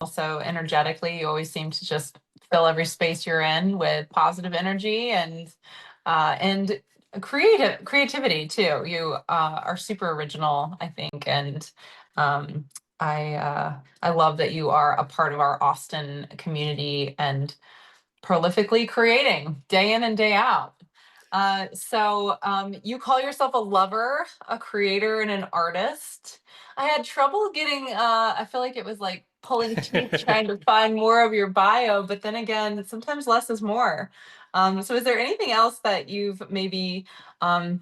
Also energetically, you always seem to just fill every space you're in with positive energy and creativity too. You are super original, I think, and um, I love that you are a part of our Austin community and prolifically creating day in and day out. So you call yourself a lover, a creator, and an artist. I had trouble getting, I feel like it was like pulling teeth trying to find more of your bio, but then again, sometimes less is more. So is there anything else that you've maybe been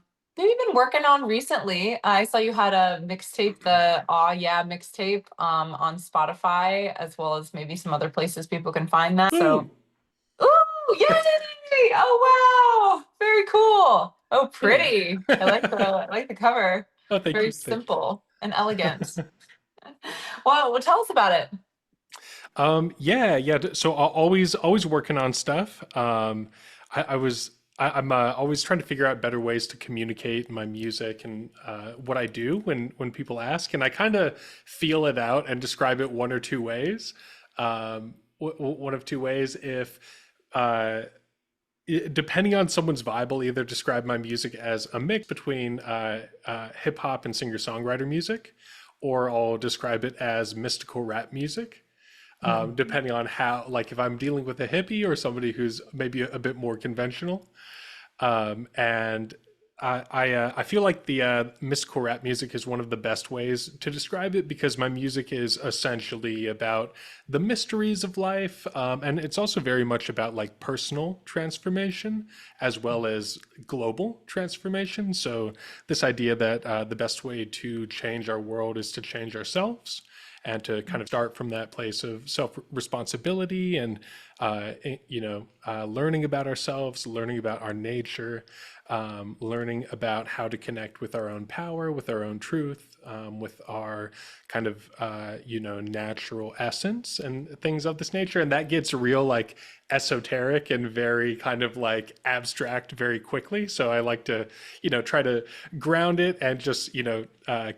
working on recently? I saw you had a mixtape, the Aw Yeah mixtape, on Spotify, as well as maybe some other places people can find that. So Ooh, ooh, yay! Oh wow, very cool. Oh, yeah. pretty. I like the cover. Oh, thank Very you, thank simple and elegant. you. Well, tell us about it. Yeah, yeah. So always working on stuff. I'm always trying to figure out better ways to communicate my music and what I do when people ask, and I kind of feel it out and describe it one or two ways. One of two ways. If uh, depending on someone's vibe, I'll either describe my music as a mix between hip hop and singer-songwriter music, or I'll describe it as mystical rap music, Mhm. depending on how, like, if I'm dealing with a hippie or somebody who's maybe a bit more conventional. And I feel like the mystical rap music is one of the best ways to describe it, because my music is essentially about the mysteries of life, and it's also very much about like personal transformation as well as global transformation. So this idea that the best way to change our world is to change ourselves, and to kind of start from that place of self responsibility and learning about ourselves, learning about our nature, learning about how to connect with our own power, with our own truth, with our kind of natural essence and things of this nature. And that gets real like esoteric and very kind of like abstract very quickly. So I like to try to ground it and just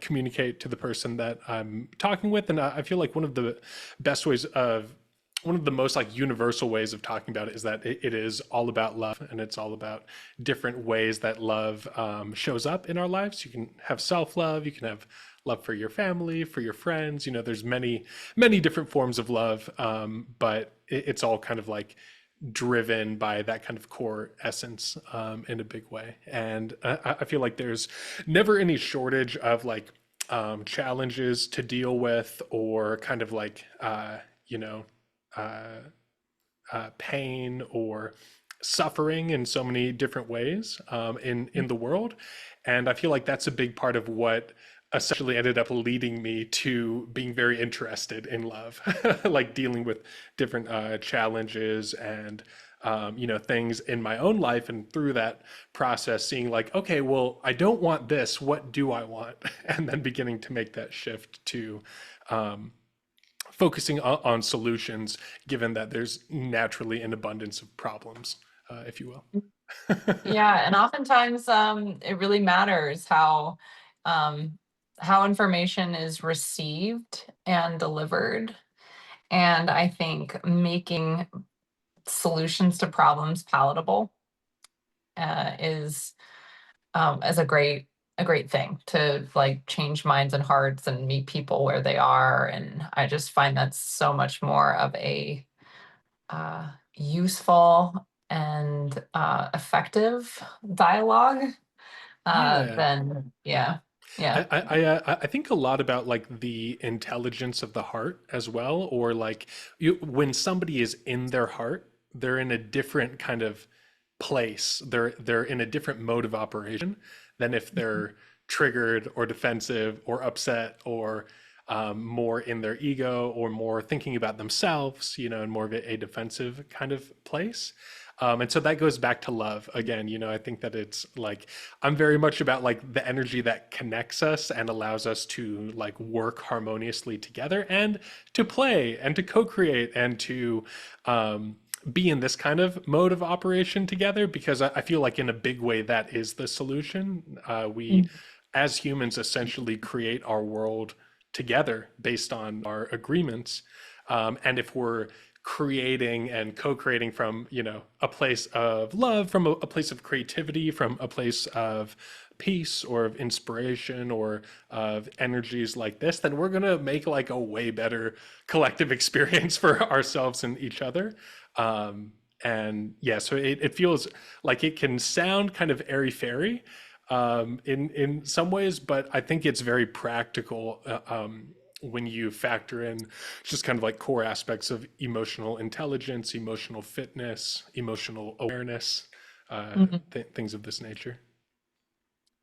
communicate to the person that I'm talking with. And I feel like one of the most like universal ways of talking about it is that it is all about love, and it's all about different ways that love shows up in our lives. You can have self-love, you can have love for your family, for your friends. There's many different forms of love, but it's all kind of like driven by that kind of core essence, in a big way. And I feel like there's never any shortage of like challenges to deal with, or kind of like you know uh, pain or suffering in so many different ways, in the world. And I feel like that's a big part of what essentially ended up leading me to being very interested in love, like dealing with different challenges and things in my own life, and through that process seeing like, okay, well, I don't want this, what do I want? And then beginning to make that shift to um, focusing on solutions, given that there's naturally an abundance of problems, if you will. Yeah, and oftentimes it really matters um, how information is received and delivered. And I think making solutions to problems palatable is a great thing to like change minds and hearts and meet people where they are. And I just find that so much more of a useful and effective dialogue Yeah. than yeah, yeah. I think a lot about like the intelligence of the heart as well, or like when somebody is in their heart, they're in a different kind of place. They're in a different mode of operation than if they're triggered or defensive or upset, or more in their ego, or more thinking about themselves, and more of a defensive kind of place. And so that goes back to love again. I think that it's like, I'm very much about like the energy that connects us and allows us to like work harmoniously together, and to play and to co-create and to be in this kind of mode of operation together, because I feel like in a big way that is the solution. We as humans essentially create our world together based on our agreements. And if we're creating and co-creating from, a place of love, from a place of creativity, from a place of peace or of inspiration or of energies like this, then we're going to make like a way better collective experience for ourselves and each other. And yeah, so it feels like it can sound kind of airy fairy in some ways, but I think it's very practical when you factor in just kind of like core aspects of emotional intelligence, emotional fitness, emotional awareness, Mhm. things of this nature.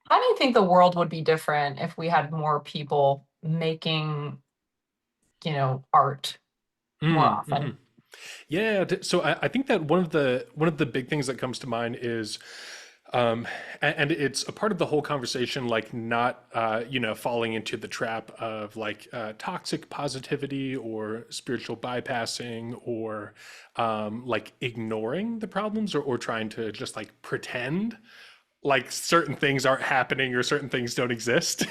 How do you think the world would be different if we had more people making, art more Mm-hmm. often? Yeah, so I think that one of the big things that comes to mind is, and it's a part of the whole conversation, like not falling into the trap of like toxic positivity or spiritual bypassing or like ignoring the problems or trying to just like pretend like certain things aren't happening or certain things don't exist,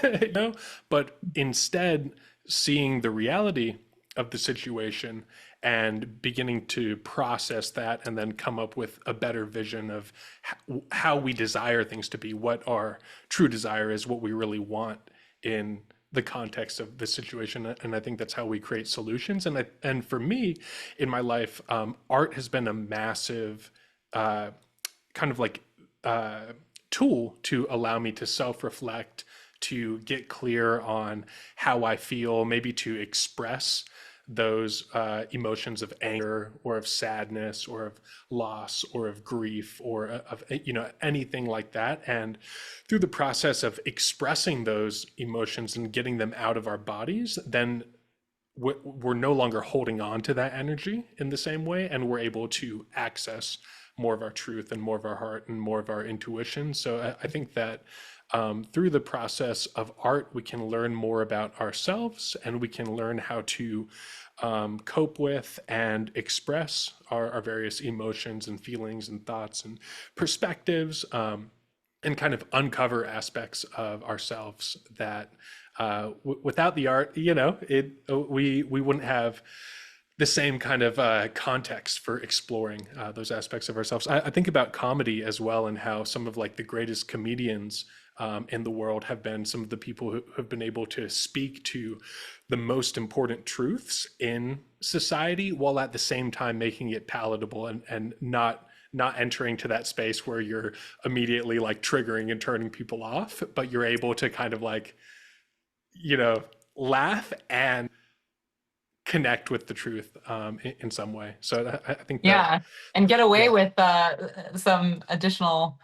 but instead seeing the reality of the situation and beginning to process that and then come up with a better vision of how we desire things to be, what our true desire is, what we really want in the context of the situation. And I think that's how we create solutions. And for me in my life, art has been a massive kind of like uh, tool to allow me to self-reflect, to get clear on how I feel, maybe to express those emotions of anger or of sadness or of loss or of grief or of anything like that. And through the process of expressing those emotions and getting them out of our bodies, then we're no longer holding on to that energy in the same way, and we're able to access more of our truth and more of our heart and more of our intuition. So I think that through the process of art, we can learn more about ourselves, and we can learn how to cope with and express our various emotions and feelings and thoughts and perspectives, and kind of uncover aspects of ourselves that without the art, we wouldn't have the same kind of context for exploring those aspects of ourselves. I think about comedy as well, and how some of like the greatest comedians in the world have been some of the people who have been able to speak to the most important truths in society while at the same time making it palatable and not entering to that space where you're immediately like triggering and turning people off, but you're able to kind of like, you know, laugh and connect with the truth in some way. So I think that, Yeah, and get away yeah, with some additional,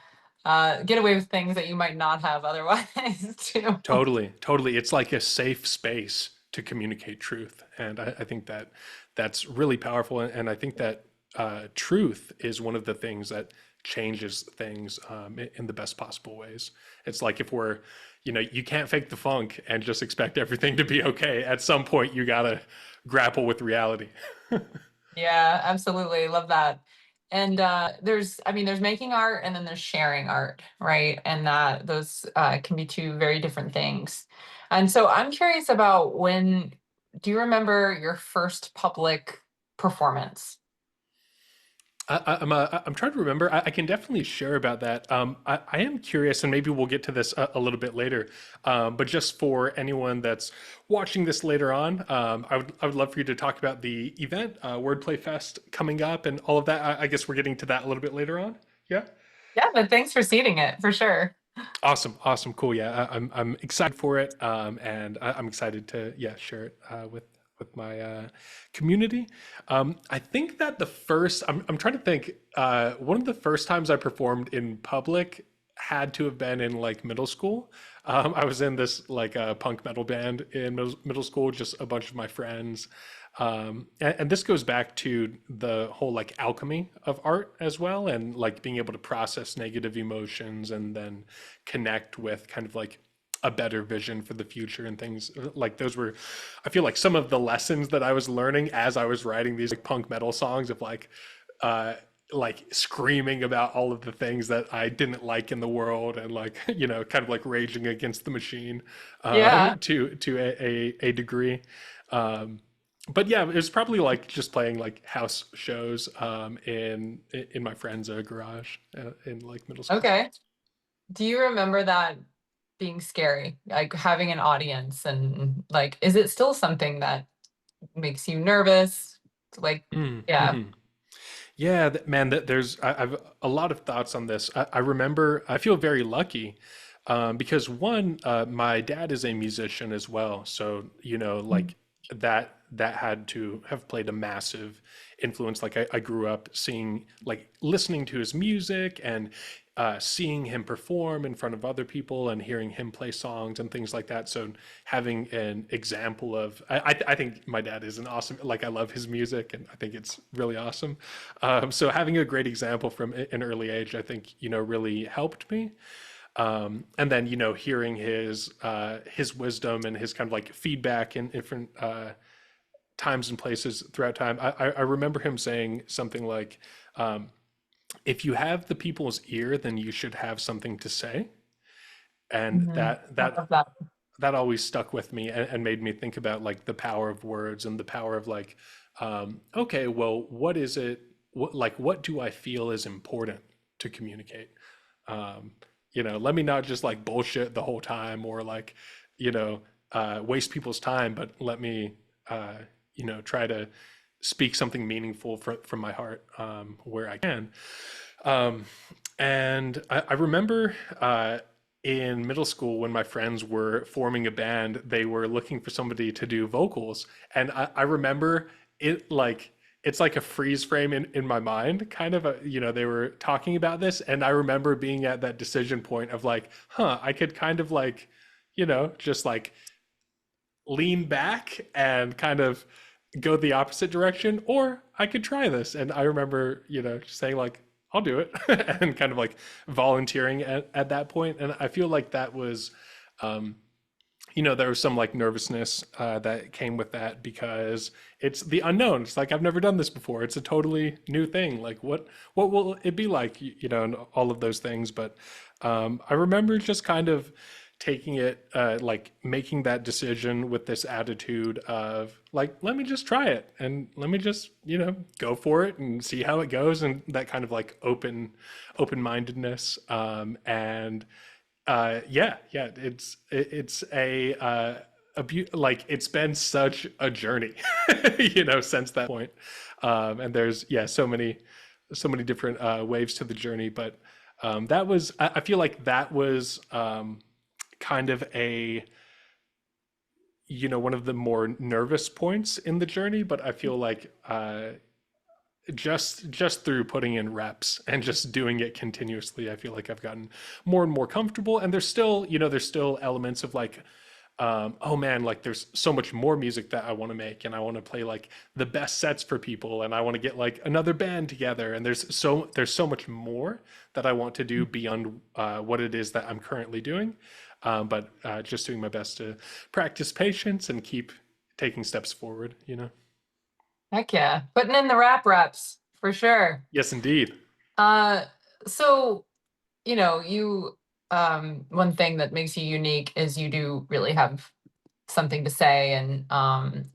get away with things that you might not have otherwise, too. totally, totally. It's like a safe space to communicate truth. And I think that that's really powerful. And I think that truth is one of the things that changes things in the best possible ways. It's like if we're, you can't fake the funk and just expect everything to be okay. At some point, you got to grapple with reality. Yeah, absolutely. Love that. And there's making art and then there's sharing art, right? And that those can be two very different things. And so I'm curious about do you remember your first public performance? I'm trying to remember. I can definitely share about that. I am curious, and maybe we'll get to this a little bit later. But just for anyone that's watching this later on, I would love for you to talk about the event, WordplayFest coming up, and all of that. I guess we're getting to that a little bit later on. Yeah. Yeah, but thanks for seeding it for sure. Awesome, awesome, cool. Yeah, I'm excited for it, and I'm excited to share it with my community. I think that I'm trying to think. One of the first times I performed in public had to have been in like middle school. I was in this like punk metal band in middle school, just a bunch of my friends. And this goes back to the whole like alchemy of art as well, and like being able to process negative emotions and then connect with kind of like a better vision for the future and things like those were, I feel like, some of the lessons that I was learning as I was writing these like punk metal songs of uh like screaming about all of the things that I didn't like in the world, and like kind of like raging against the machine Yeah. to a degree. um But yeah, it was probably like just playing like house shows in my friend's garage in like middle school. Okay. Do you remember that being scary, like having an audience, and like, is it still something that makes you nervous? Like, yeah. Mm-hmm. Yeah, man, there's I've a lot of thoughts on this. I remember I feel very lucky because one, my dad is a musician as well, so like that had to have played a massive influence. Like I grew up seeing like listening to his music and seeing him perform in front of other people and hearing him play songs and things like that. So having an example of, I think my dad is an awesome, like I love his music and I think it's really awesome. So having a great example from an early age, I think, really helped me. And then, hearing his wisdom and his kind of like feedback in different times and places throughout time. I remember him saying something like, if you have the people's ear, then you should have something to say. And Mhm. that I that love that. that always stuck with me and made me think about like the power of words and the power of like, okay, well, what is it? What do I feel is important to communicate? Um, let me not just like bullshit the whole time or like, you know, waste people's time, but let me, try to speak something meaningful from my heart where I can. Um, and I remember in middle school when my friends were forming a band, they were looking for somebody to do vocals. And I remember it like, it's like a freeze frame in my mind, kind of, they were talking about this. And I remember being at that decision point of like, I could kind of like, just like lean back and kind of go the opposite direction, or I could try this. And I remember, just saying like, I'll do it and kind of like volunteering at that point. And I feel like that was, um, there was some like nervousness that came with that because it's the unknown. It's like I've never done this before. It's a totally new thing. Like what will it be like? And all of those things. But I remember just kind of taking it, like making that decision with this attitude of like, let me just try it and let me just go for it and see how it goes, and that kind of like open mindedness, and yeah, it's like it's been such a journey, since that point. And there's so many different waves to the journey, but that was I feel like that was kind of a one of the more nervous points in the journey, but I feel like just through putting in reps and just doing it continuously, I feel like I've gotten more and more comfortable. And there's still elements of like, oh man, like there's so much more music that I want to make, and I want to play like the best sets for people, and I want to get like another band together, and there's so much more that I want to do beyond what it is that I'm currently doing. But just doing my best to practice patience and keep taking steps forward. Heck yeah. Putting in the rap reps for sure. Yes, indeed. Uh, so, you, one thing that makes you unique is you do really have something to say, and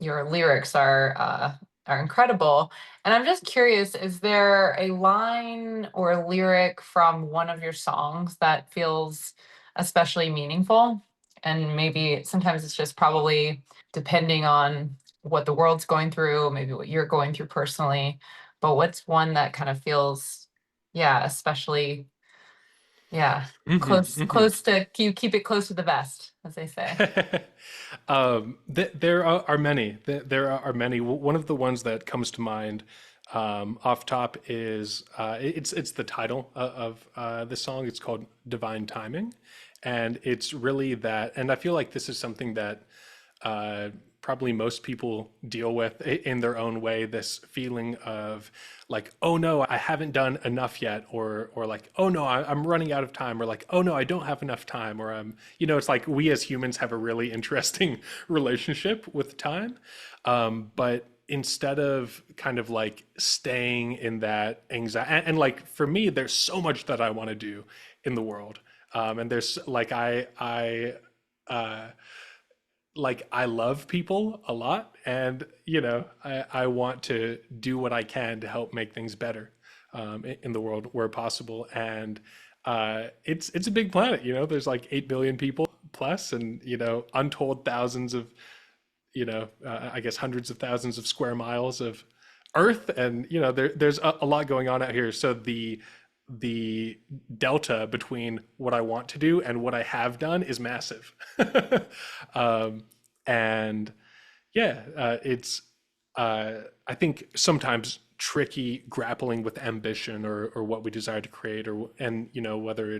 your lyrics are incredible. And I'm just curious, is there a line or a lyric from one of your songs that feels especially meaningful? And maybe sometimes it's just probably depending on what the world's going through, maybe what you're going through personally. But what's one that kind of feels, yeah, especially, yeah, Hmm, hmm. close to, you keep it close to the vest, as they say. There are many. There are many. One of the ones that comes to mind off top is it's the title of the song. It's called "Divine Timing," and it's really that. And I feel like this is something that uh, probably most people deal with in their own way. This feeling of like, oh no, I haven't done enough yet, or like, oh no, I'm running out of time, or like, oh no, I don't have enough time, or it's like we as humans have a really interesting relationship with time, but instead of kind of like staying in that anxiety, and like for me, there's so much that I want to do in the world, and there's like I like I love people a lot, and I want to do what I can to help make things better in the world where possible. And it's a big planet. There's like 8 billion people plus, and untold thousands of I guess hundreds of thousands of square miles of Earth, and there's a lot going on out here. So the delta between what I want to do and what I have done is massive. um, and yeah, it's I think sometimes tricky grappling with ambition or what we desire to create, and whether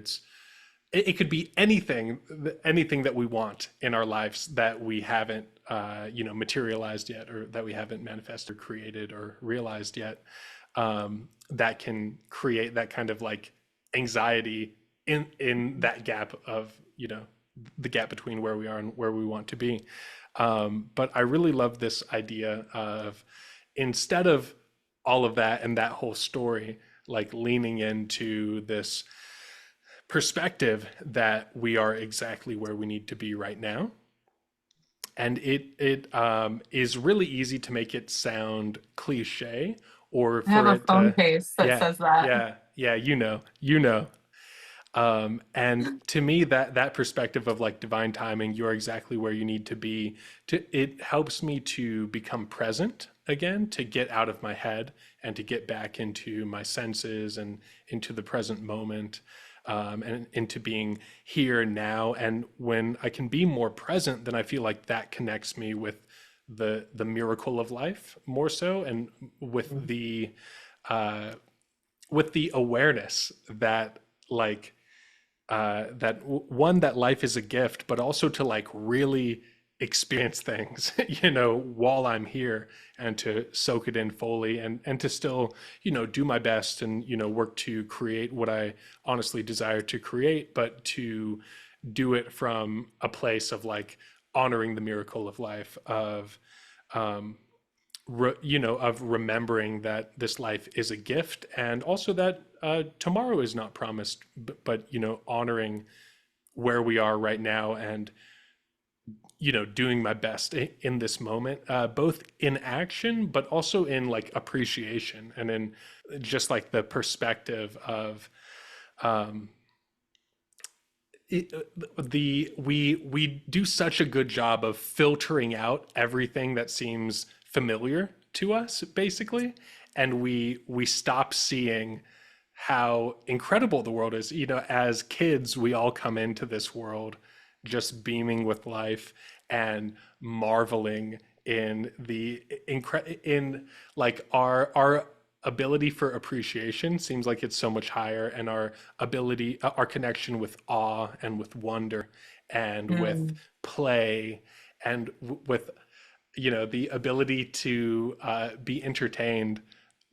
it could be anything that we want in our lives that we haven't materialized yet, or that we haven't manifested or created or realized yet, that can create that kind of like anxiety in that gap of the gap between where we are and where we want to be. But I really love this idea of, instead of all of that and that whole story, like leaning into this perspective that we are exactly where we need to be right now. And it is really easy to make it sound cliche, or I have for a it phone to, case that yeah, says that. yeah, and to me, that perspective of like divine timing, you're exactly where you need to be. It helps me to become present again, to get out of my head and to get back into my senses and into the present moment, and into being here now. And when I can be more present, then I feel like that connects me with the miracle of life more so, and uh, with the awareness that like one, that life is a gift, but also to like really experience things, while I'm here, and to soak it in fully, and to still, do my best, and, work to create what I honestly desire to create, but to do it from a place of like honoring the miracle of life, of, of remembering that this life is a gift, and also that tomorrow is not promised, but honoring where we are right now, and doing my best in this moment, both in action but also in like appreciation, and in just like the perspective of um it, we do such a good job of filtering out everything that seems familiar to us, basically, and we stop seeing how incredible the world is. As kids, we all come into this world just beaming with life and marveling in in like our ability for appreciation seems like it's so much higher, and our ability, our connection with awe and with wonder and with Mm. play, and with the ability to be entertained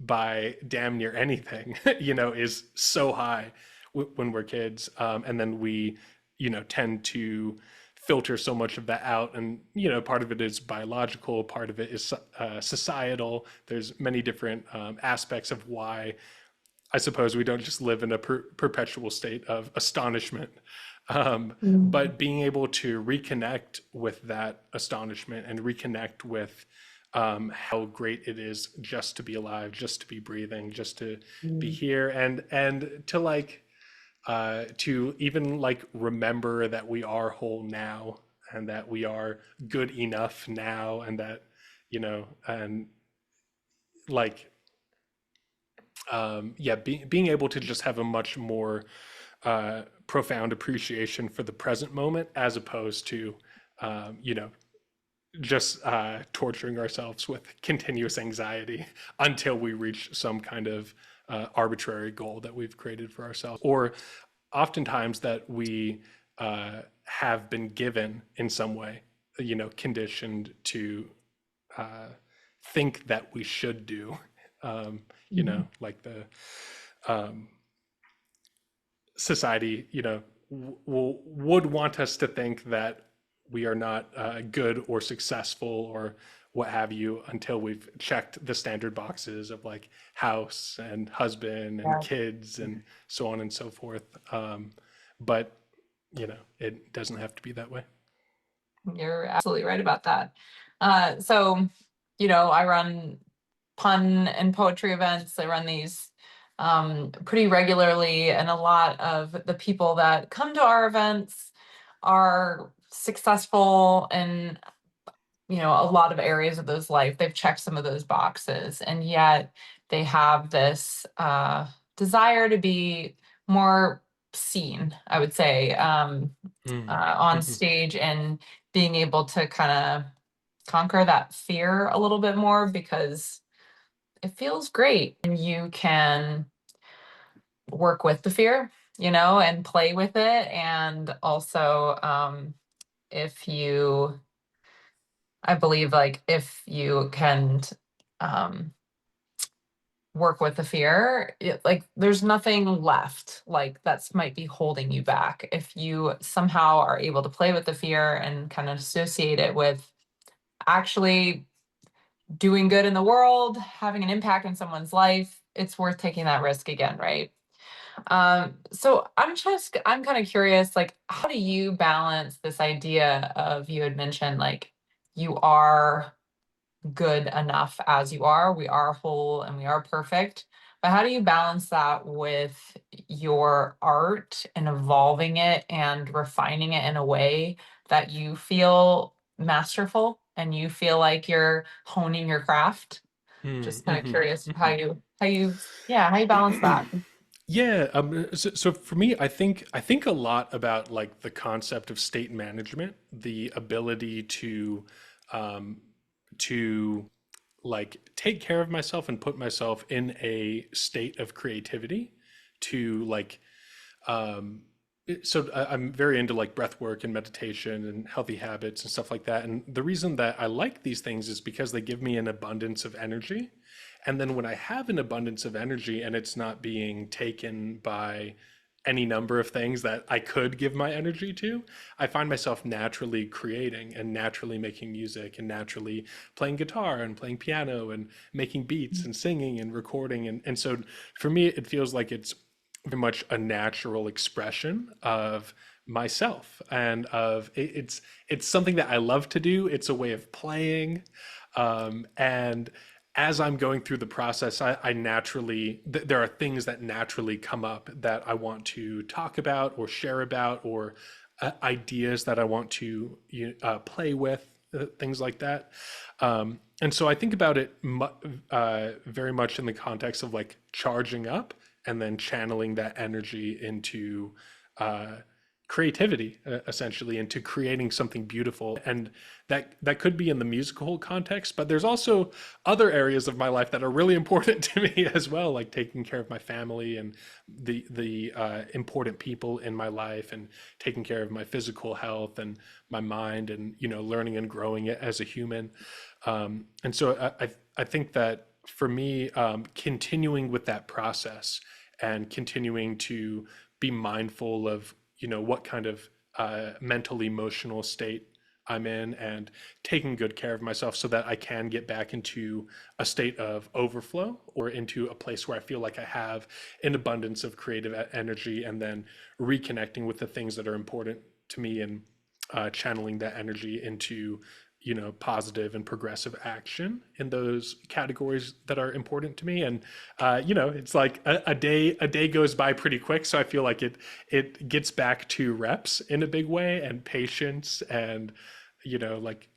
by damn near anything, is so high when we're kids. And then we, tend to filter so much of that out. And, part of it is biological, part of it is societal. There's many different aspects of why I suppose we don't just live in a perpetual state of astonishment. Mm. But being able to reconnect with that astonishment, and reconnect with how great it is just to be alive, just to be breathing, just to be Mm. here, and to like to even like remember that we are whole now, and that we are good enough now, and that and like yeah, being able to just have a much more profound appreciation for the present moment, as opposed to just torturing ourselves with continuous anxiety until we reach some kind of arbitrary goal that we've created for ourselves, or oftentimes that we have been given in some way, conditioned to uh, think that we should do, Mhm. like the um, society, would want us to think that we are not good or successful or what have you, until we've checked the standard boxes of like house and husband and Yeah. kids and so on and so forth. But it doesn't have to be that way. You're absolutely right about that. So, I run pun and poetry events. I run these pretty regularly, and a lot of the people that come to our events are successful in, a lot of areas of those life. They've checked some of those boxes, and yet they have this desire to be more seen, I would say, Mm, on mhm, stage, and being able to kind of conquer that fear a little bit more, because it feels great and you can work with the fear, and play with it. And also, if you, I believe, like, if you can um, work with the fear, like, there's nothing left, like, that's might be holding you back. If you somehow are able to play with the fear and kind of associate it with actually doing good in the world, having an impact in someone's life, it's worth taking that risk again, right? So I'm kind of curious, like, how do you balance this idea of, you had mentioned, like, you are good enough as you are, we are whole and we are perfect. But how do you balance that with your art and evolving it and refining it in a way that you feel masterful and you feel like you're honing your craft? mm, Just kind of mhm, curious mhm. how you balance that. Yeah, so for me, I think a lot about like the concept of state management, the ability um, to like take care of myself and put myself in a state of creativity, to like I'm very into like breath work and meditation and healthy habits and stuff like that. And the reason that I like these things is because they give me an abundance of energy. And then when I have an abundance of energy and it's not being taken by any number of things that I could give my energy to, I find myself naturally creating and naturally making music and naturally playing guitar and playing piano and making beats and singing and recording. And so for me, it feels like it's very much a natural expression of myself and it's something that I love to do. It's a way of playing, and as I'm going through the process, I naturally there are things that naturally come up that I want to talk about or share about, or ideas that I want to play with, things like that. And so I think about it very much in the context of like charging up and then channeling that energy into uh, creativity, essentially, into creating something beautiful. And that could be in the musical context, but there's also other areas of my life that are really important to me as well, like taking care of my family and the important people in my life, and taking care of my physical health and my mind, and learning and growing it as a human. And so I think that for me, continuing with that process and continuing to be mindful of what kind of mental emotional state I'm in, and taking good care of myself so that I can get back into a state of overflow, or into a place where I feel like I have an abundance of creative energy, and then reconnecting with the things that are important to me, and channeling that energy into positive and progressive action in those categories that are important to me. And it's like a day goes by pretty quick, so I feel like it gets back to reps in a big way, and patience, and like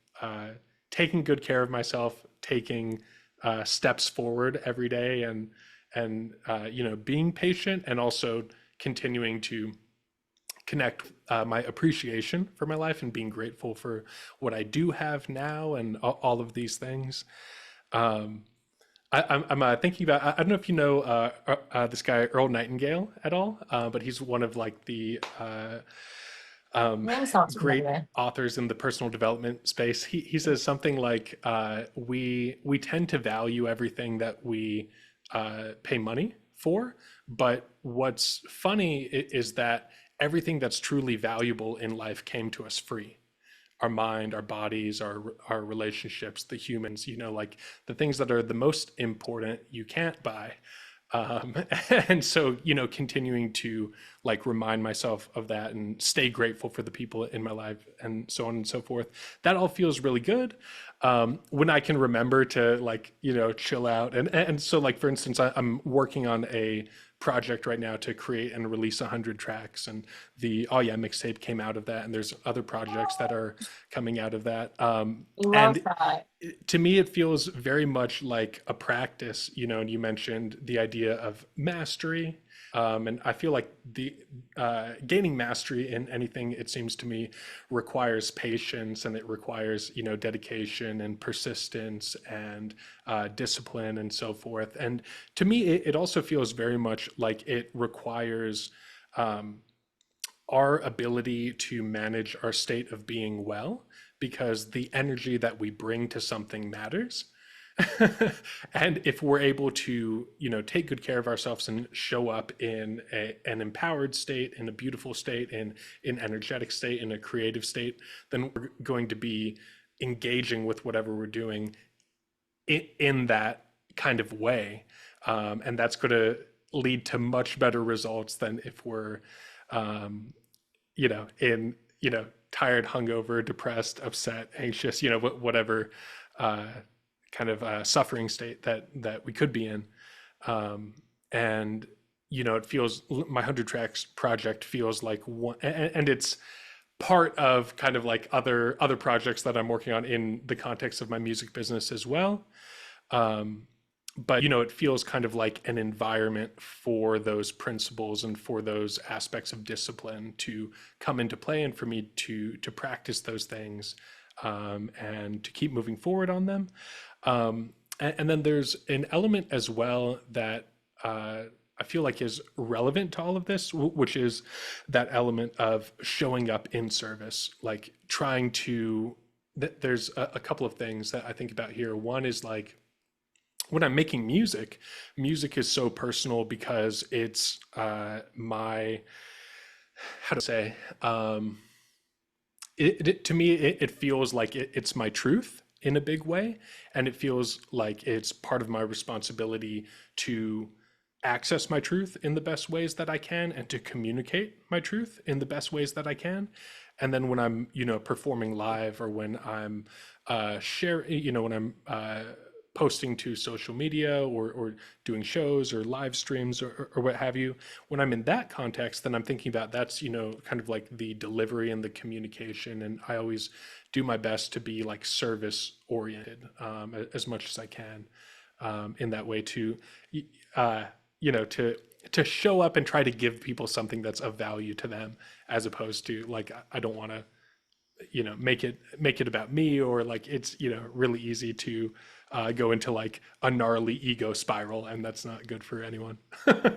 taking good care of myself, taking steps forward every day, and being patient, and also continuing to connect my appreciation for my life and being grateful for what I do have now, and all of these things. Um, I'm thinking about, I don't know if you know this guy Earl Nightingale at all, but he's one of like the um, Name sounds great familiar. authors in the personal development space. He says something like, we tend to value everything that we pay money for, but what's funny is that everything that's truly valuable in life came to us free. Our mind, our bodies, our relationships, the humans, like the things that are the most important, you can't buy. um, and so continuing to like remind myself of that and stay grateful for the people in my life and so on and so forth, that all feels really good. When I can remember to like chill out, and so like for instance, I'm working on a project right now to create and release 100 tracks, and the Oh Yeah mixtape came out of that, and there's other projects that are coming out of that. Love And that. to me it feels very much like a practice, and you mentioned the idea of mastery. And I feel like the gaining mastery in anything, it seems to me, requires patience, and it requires dedication and persistence and discipline and so forth. And to me it also feels very much like it requires our ability to manage our state of being well, because the energy that we bring to something matters. And if we're able to take good care of ourselves and show up in an empowered state, in a beautiful state, in an energetic state, in a creative state, then we're going to be engaging with whatever we're doing in that kind of way. And that's going to lead to much better results than if we're um, in tired, hungover, depressed, upset, anxious, whatever uh, kind of suffering state that we could be in. um, and it feels, my 100 tracks project feels like one, and it's part of kind of like other projects that I'm working on in the context of my music business as well. um, but it feels kind of like an environment for those principles and for those aspects of discipline to come into play, and for me to practice those things, and to keep moving forward on them. And then there's an element as well that I feel like is relevant to all of this, which is that element of showing up in service, like trying to. There's a couple of things that I think about here. One is like, when I'm making music, music is so personal because it's my, how to say, to me, it feels like it's my truth in a big way. And it feels like it's part of my responsibility to access my truth in the best ways that I can, and to communicate my truth in the best ways that I can. And then when I'm, performing live, or when I'm when I'm posting to social media, or doing shows or live streams, or what have you, when I'm in that context, then I'm thinking about that's, kind of like the delivery and the communication. And I always do my best to be like service oriented, as much as I can, in that way, to, uh, to show up and try to give people something that's of value to them, as opposed to like, I don't want to make it about me, or like it's really easy to go into like a gnarly ego spiral, and that's not good for anyone.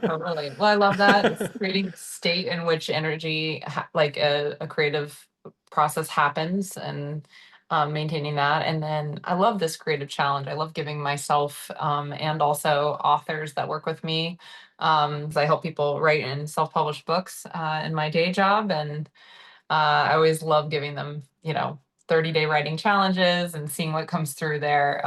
Totally. Well, I love that. It's creating a state in which energy, like a creative process happens, and maintaining that. And then I love this creative challenge. I love giving myself and also authors that work with me. 'Cause I help people write and self-publish books in my day job. And I always love giving them, 30-day writing challenges and seeing what comes through there.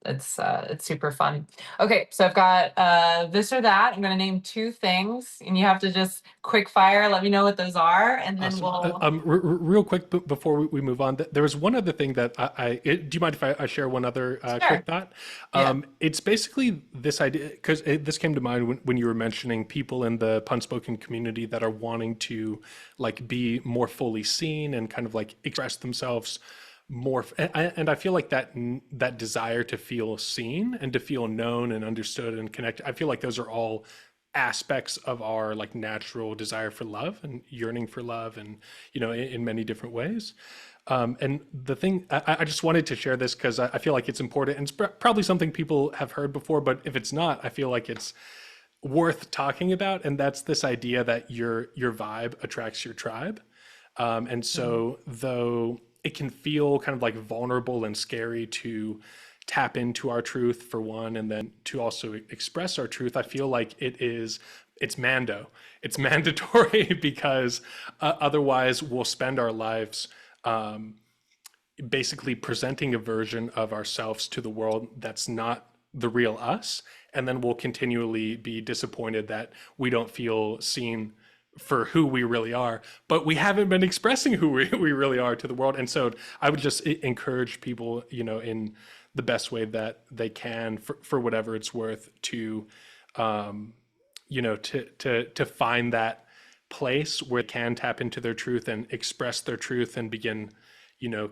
It's super fun. Okay, so I've got this or that. I'm going to name two things, and you have to just quick fire. Let me know what those are, and then Awesome. we'll. Real quick before we move on, there was one other thing that do you mind if I share one other quick Sure. thought? Yeah. It's basically this idea, because this came to mind when you were mentioning people in the pun spoken community that are wanting to like be more fully seen and kind of like express themselves more. And I feel like that desire to feel seen and to feel known and understood and connected, I feel like those are all aspects of our like natural desire for love and yearning for love, and in many different ways. And the thing, I just wanted to share this because I feel like it's important, and it's probably something people have heard before, but if it's not, I feel like it's worth talking about. And that's this idea that your vibe attracts your tribe. And Mhm. so though it can feel kind of like vulnerable and scary to tap into our truth, for one, and then to also express our truth, I feel like it's mandatory because otherwise we'll spend our lives basically presenting a version of ourselves to the world that's not the real us, and then we'll continually be disappointed that we don't feel seen for who we really are, but we haven't been expressing who we really are to the world. And so I would just encourage people, in the best way that they can, for whatever it's worth, to to find that place where they can tap into their truth and express their truth and begin,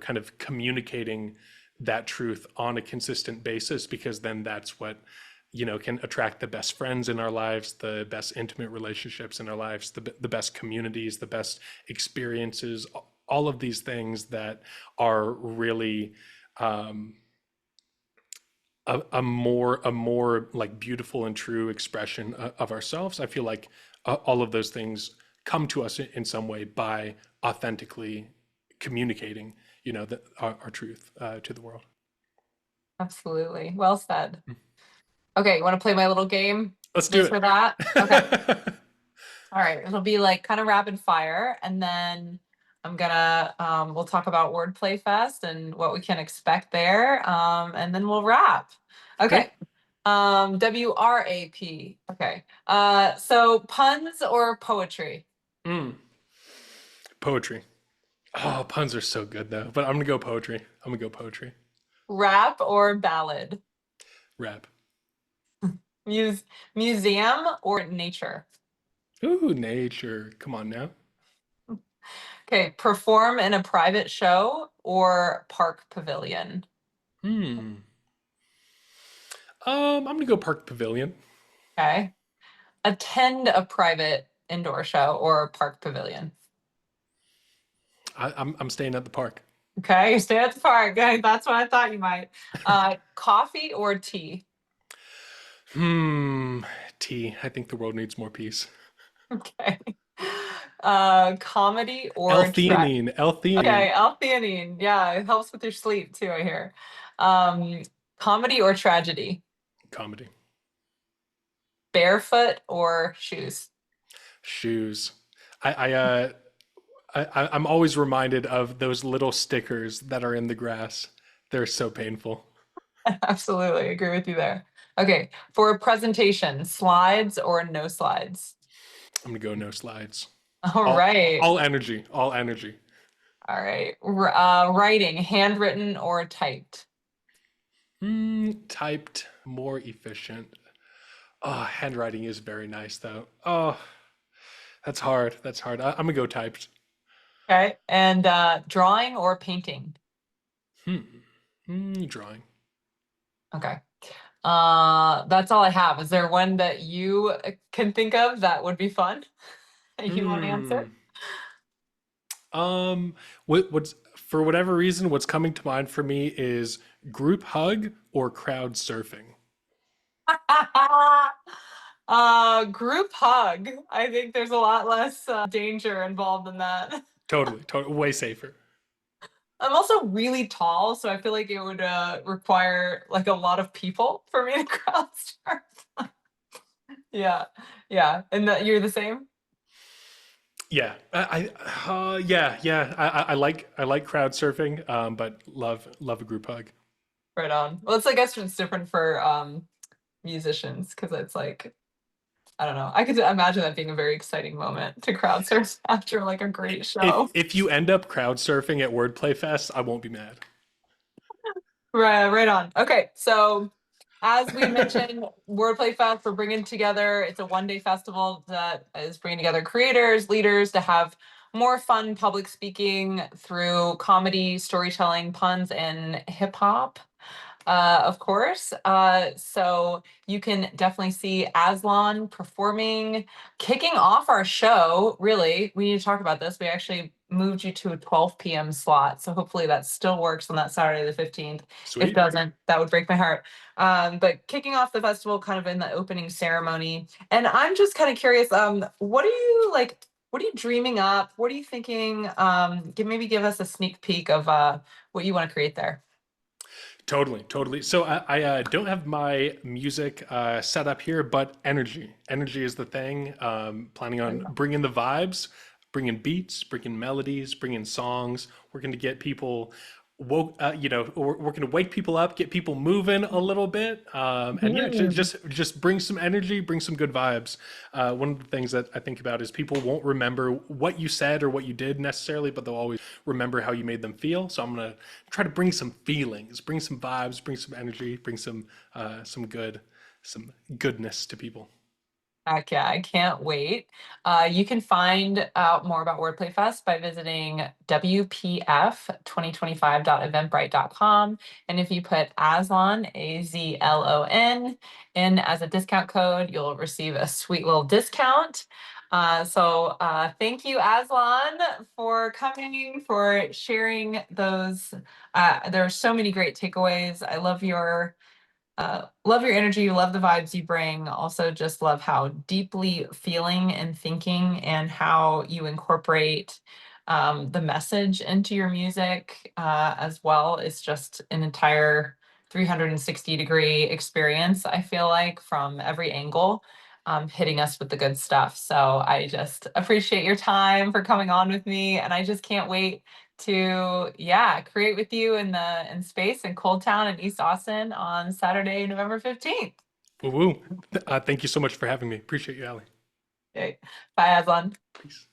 kind of communicating that truth on a consistent basis, because then that's what, can attract the best friends in our lives, the best intimate relationships in our lives, the best communities, the best experiences, all of these things that are really a more like beautiful and true expression of ourselves. I feel like all of those things come to us in some way by authentically communicating, our truth to the world. Absolutely. Well said. Okay, you want to play my little game Let's do just for that? Okay. it. All right. It'll be like kind of rapid fire, and then we'll talk about WordplayFest and what we can expect there. And then we'll wrap. Great. Okay. WRAP. Okay. So puns or poetry? Mm. Poetry. Oh, puns are so good though. But I'm gonna go poetry. I'm gonna go poetry. Rap or ballad? Rap. Muse Museum or nature? Ooh, nature. Come on now. Okay. Perform in a private show or park pavilion? Hmm. I'm gonna go Park Pavilion. Okay. Attend a private indoor show or park pavilion? I'm staying at the park. Okay, you stay at the park. Okay, that's what I thought you might. Coffee or tea? Hmm. Tea. I think the world needs more peace. Okay. Comedy or track? L-theanine. L-theanine. Okay, L-theanine. Yeah, it helps with your sleep too, I hear. Um, Comedy or tragedy? Comedy. Barefoot or shoes? Shoes. I, I uh I'm always reminded of those little stickers that are in the grass. They're so painful. Absolutely, agree with you there. Okay, for a presentation, slides or no slides? I'm gonna go no slides. All right. All energy. All energy. All right. Writing, handwritten or typed? Typed, more efficient. Oh, handwriting is very nice though. Oh, that's hard. That's hard. I'm gonna go typed. Okay. And drawing or painting? Drawing. Okay. That's all I have. Is there one that you can think of that would be fun that you want to answer? Hmm. What's for whatever reason, what's coming to mind for me is group hug or crowd surfing. Group hug. I think there's a lot less danger involved in that. Totally, totally, way safer. I'm also really tall, so I feel like it would require like a lot of people for me to crowd surf. Yeah, yeah. And that you're the same? Yeah, yeah, yeah. I like crowd surfing, but love a group hug. Right on. Well, I guess it's different for musicians because it's like I don't know. I could imagine that being a very exciting moment to crowd surf after like a great If show. if you end up crowd surfing at WordplayFest, I won't be mad. Right, right on. Okay, so as we mentioned, Wordplay Fest, we're bringing together, it's a one-day festival that is bringing together creators, leaders to have more fun public speaking through comedy, storytelling, puns, and hip hop. Of course. So you can definitely see Azlon performing, kicking off our show. Really, we need to talk about this. We actually moved you to a 12 p.m. slot. So hopefully that still works on that Saturday the 15th. If it Sweet. doesn't, that would break my heart. But kicking off the festival kind of in the opening ceremony. And I'm just kind of curious, what are you like? What are you dreaming up? What are you thinking? Maybe give us a sneak peek of what you want to create there. Totally, totally. So I don't have my music set up here, but energy. Energy is the thing. Planning on bringing the vibes, bringing beats, bringing melodies, bringing songs. We're going to get people we're going to wake people up, get people moving a little bit, and yeah, Mhm. just bring some energy, bring some good vibes. One of the things that I think about is people won't remember what you said or what you did necessarily, but they'll always remember how you made them feel. So I'm gonna try to bring some feelings, bring some vibes, bring some energy, bring some goodness to people. Heck yeah, I can't wait. You can find out more about WordplayFest by visiting wpf2025.eventbrite.com. And if you put Azlon, Azlon, in as a discount code, you'll receive a sweet little discount. Thank you, Azlon, for coming, for sharing those. There are so many great takeaways. I love your energy, love the vibes you bring. Also, just love how deeply feeling and thinking and how you incorporate the message into your music as well. It's just an entire 360-degree experience, I feel like, from every angle, hitting us with the good stuff. So I just appreciate your time for coming on with me, and I just can't wait to create with you in space in Cold Town in East Austin on Saturday, November 15th. Woo woo. Thank you so much for having me. Appreciate you, Ali. Okay. Bye, Aslan. Peace.